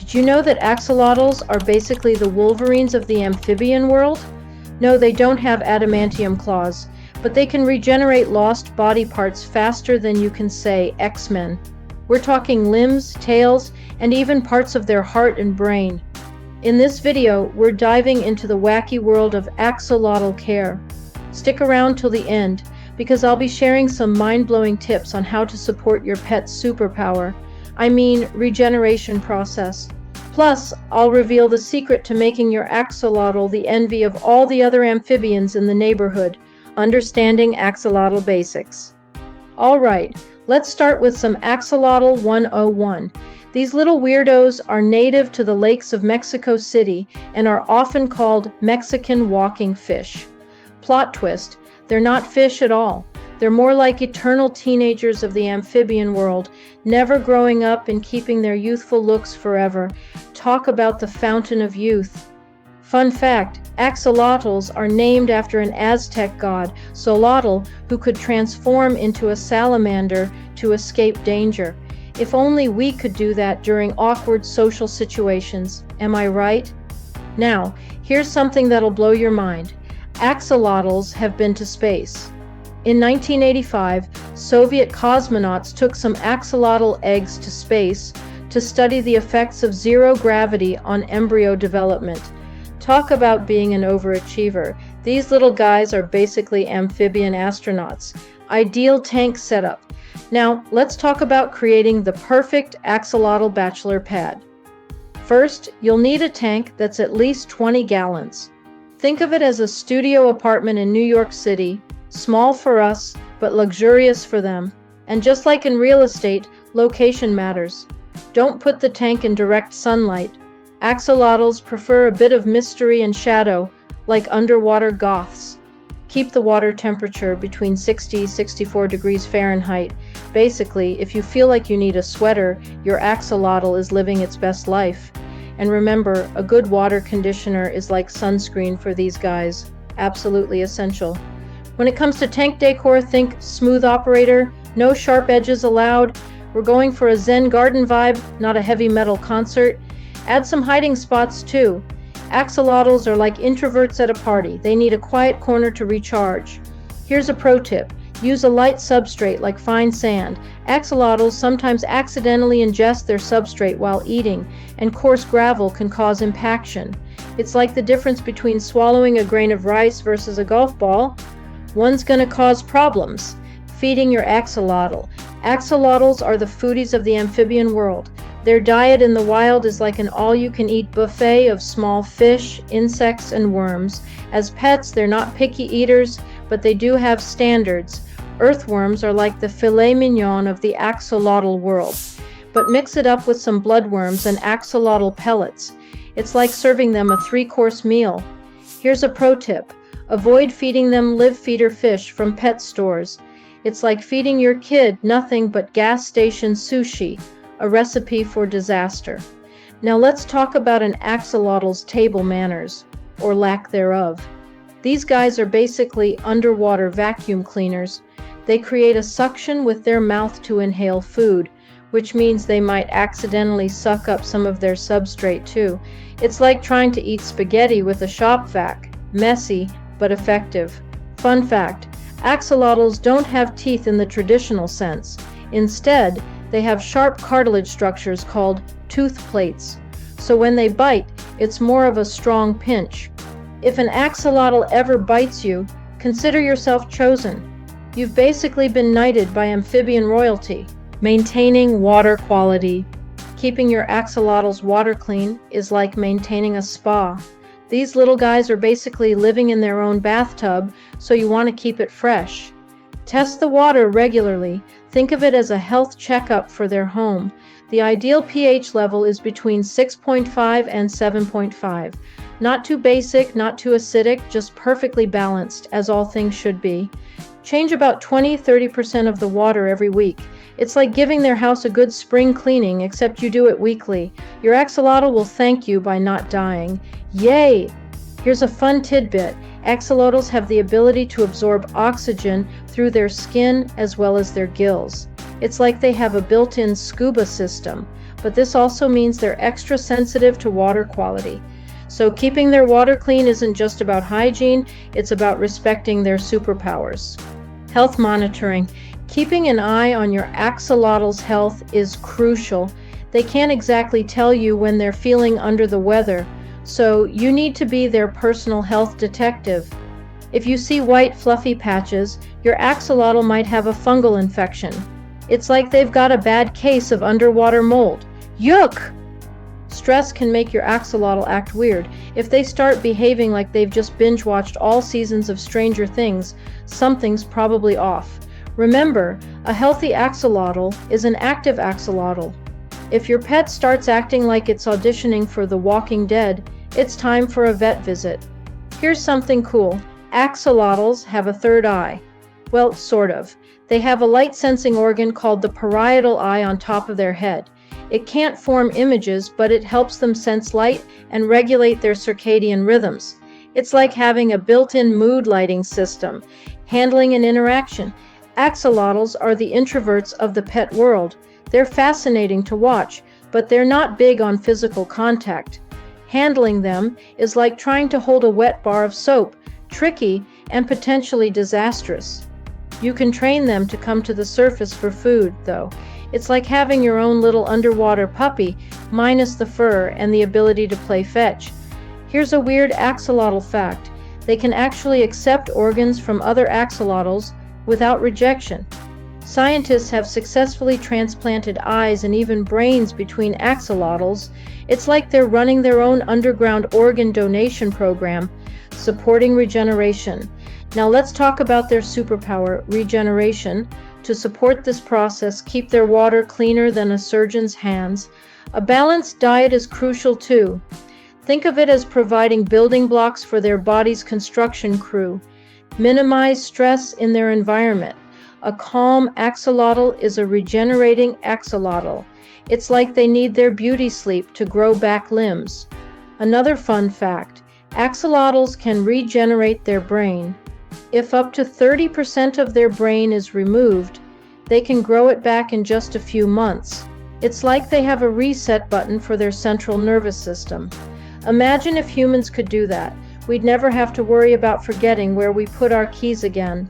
Did you know that axolotls are basically the wolverines of the amphibian world? No, they don't have adamantium claws, but they can regenerate lost body parts faster than you can say X-Men. We're talking limbs, tails, and even parts of their heart and brain. In this video, we're diving into the wacky world of axolotl care. Stick around till the end, because I'll be sharing some mind-blowing tips on how to support your pet's superpower. I mean, regeneration process. Plus, I'll reveal the secret to making your axolotl the envy of all the other amphibians in the neighborhood, understanding axolotl basics. Alright, let's start with some Axolotl 101. These little weirdos are native to the lakes of Mexico City and are often called Mexican walking fish. Plot twist, they're not fish at all. They're more like eternal teenagers of the amphibian world, never growing up and keeping their youthful looks forever. Talk about the fountain of youth. Fun fact, axolotls are named after an Aztec god, Xolotl, who could transform into a salamander to escape danger. If only we could do that during awkward social situations. Am I right? Now, here's something that'll blow your mind. Axolotls have been to space. In 1985, Soviet cosmonauts took some axolotl eggs to space to study the effects of zero gravity on embryo development. Talk about being an overachiever. These little guys are basically amphibian astronauts. Ideal tank setup. Now, let's talk about creating the perfect axolotl bachelor pad. First, you'll need a tank that's at least 20 gallons. Think of it as a studio apartment in New York City. Small for us, but luxurious for them. And just like in real estate, location matters. Don't put the tank in direct sunlight. Axolotls prefer a bit of mystery and shadow, like underwater goths. Keep the water temperature between 60-64 degrees Fahrenheit. Basically, if you feel like you need a sweater, your axolotl is living its best life. And remember, a good water conditioner is like sunscreen for these guys. Absolutely essential. When it comes to tank decor, think smooth operator, no sharp edges allowed. We're going for a Zen garden vibe, not a heavy metal concert. Add some hiding spots too. Axolotls are like introverts at a party. They need a quiet corner to recharge. Here's a pro tip. Use a light substrate like fine sand. Axolotls sometimes accidentally ingest their substrate while eating, and coarse gravel can cause impaction. It's like the difference between swallowing a grain of rice versus a golf ball. One's gonna cause problems. Feeding your axolotl. Axolotls are the foodies of the amphibian world. Their diet in the wild is like an all-you-can-eat buffet of small fish, insects, and worms. As pets, they're not picky eaters, but they do have standards. Earthworms are like the filet mignon of the axolotl world. But mix it up with some bloodworms and axolotl pellets. It's like serving them a 3-course meal. Here's a pro tip. Avoid feeding them live feeder fish from pet stores. It's like feeding your kid nothing but gas station sushi, a recipe for disaster. Now let's talk about an axolotl's table manners, or lack thereof. These guys are basically underwater vacuum cleaners. They create a suction with their mouth to inhale food, which means they might accidentally suck up some of their substrate too. It's like trying to eat spaghetti with a shop vac. Messy, but effective. Fun fact, axolotls don't have teeth in the traditional sense. Instead, they have sharp cartilage structures called tooth plates. So when they bite, it's more of a strong pinch. If an axolotl ever bites you, consider yourself chosen. You've basically been knighted by amphibian royalty. Maintaining water quality. Keeping your axolotls water clean is like maintaining a spa. These little guys are basically living in their own bathtub, so you want to keep it fresh. Test the water regularly. Think of it as a health checkup for their home. The ideal pH level is between 6.5 and 7.5. Not too basic, not too acidic, just perfectly balanced, as all things should be. Change about 20-30% of the water every week. It's like giving their house a good spring cleaning, except you do it weekly. Your axolotl will thank you by not dying. Yay! Here's a fun tidbit. Axolotls have the ability to absorb oxygen through their skin as well as their gills. It's like they have a built-in scuba system. but this also means they're extra sensitive to water quality. So keeping their water clean isn't just about hygiene, it's about respecting their superpowers. Health monitoring. Keeping an eye on your axolotl's health is crucial. They can't exactly tell you when they're feeling under the weather, so you need to be their personal health detective. If you see white fluffy patches, your axolotl might have a fungal infection. It's like they've got a bad case of underwater mold. Yuck! Stress can make your axolotl act weird. If they start behaving like they've just binge-watched all seasons of Stranger Things, something's probably off. Remember, a healthy axolotl is an active axolotl. If your pet starts acting like it's auditioning for The Walking Dead, it's time for a vet visit. Here's something cool. Axolotls have a third eye. Well, sort of. They have a light-sensing organ called the parietal eye on top of their head. It can't form images, but it helps them sense light and regulate their circadian rhythms. It's like having a built-in mood lighting system, handling an interaction. Axolotls are the introverts of the pet world. They're fascinating to watch, but they're not big on physical contact. Handling them is like trying to hold a wet bar of soap, tricky and potentially disastrous. You can train them to come to the surface for food, though. It's like having your own little underwater puppy, minus the fur and the ability to play fetch. Here's a weird axolotl fact. They can actually accept organs from other axolotls without rejection. Scientists have successfully transplanted eyes and even brains between axolotls. It's like they're running their own underground organ donation program, supporting regeneration. Now let's talk about their superpower, regeneration. To support this process, keep their water cleaner than a surgeon's hands. A balanced diet is crucial too. Think of it as providing building blocks for their body's construction crew. Minimize stress in their environment. A calm axolotl is a regenerating axolotl. It's like they need their beauty sleep to grow back limbs. Another fun fact, axolotls can regenerate their brain. If up to 30% of their brain is removed, they can grow it back in just a few months. It's like they have a reset button for their central nervous system. Imagine if humans could do that. We'd never have to worry about forgetting where we put our keys again.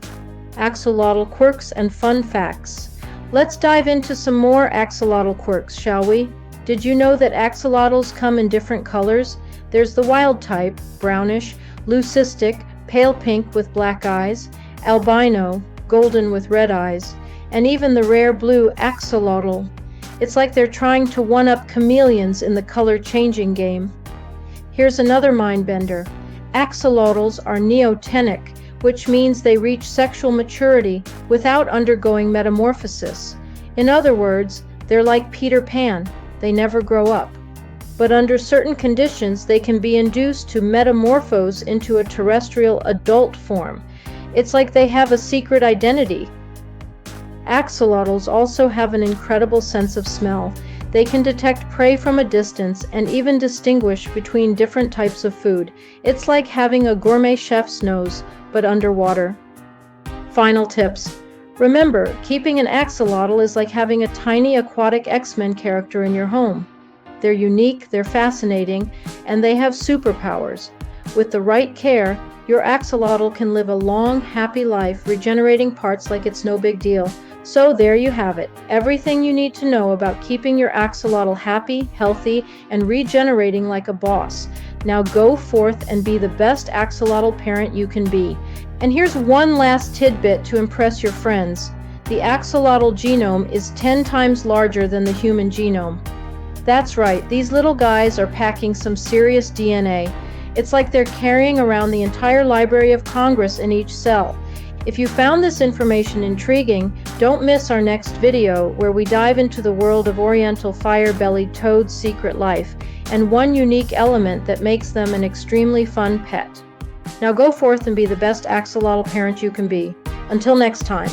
Axolotl quirks and fun facts. Let's dive into some more axolotl quirks, shall we? Did you know that axolotls come in different colors? There's the wild type, brownish, leucistic, pale pink with black eyes, albino, golden with red eyes, and even the rare blue axolotl. It's like they're trying to one-up chameleons in the color-changing game. Here's another mind-bender. Axolotls are neotenic, which means they reach sexual maturity without undergoing metamorphosis. In other words, they're like Peter Pan. They never grow up. But under certain conditions, they can be induced to metamorphose into a terrestrial adult form. It's like they have a secret identity. Axolotls also have an incredible sense of smell. They can detect prey from a distance and even distinguish between different types of food. It's like having a gourmet chef's nose, but underwater. Final tips. Remember, keeping an axolotl is like having a tiny aquatic X-Men character in your home. They're unique, they're fascinating, and they have superpowers. With the right care, your axolotl can live a long, happy life, regenerating parts like it's no big deal. So there you have it, everything you need to know about keeping your axolotl happy, healthy, and regenerating like a boss. Now go forth and be the best axolotl parent you can be. And here's one last tidbit to impress your friends. The axolotl genome is 10 times larger than the human genome. That's right, these little guys are packing some serious DNA. It's like they're carrying around the entire Library of Congress in each cell. If you found this information intriguing, don't miss our next video where we dive into the world of Oriental fire-bellied toads' secret life and one unique element that makes them an extremely fun pet. Now go forth and be the best axolotl parent you can be. Until next time.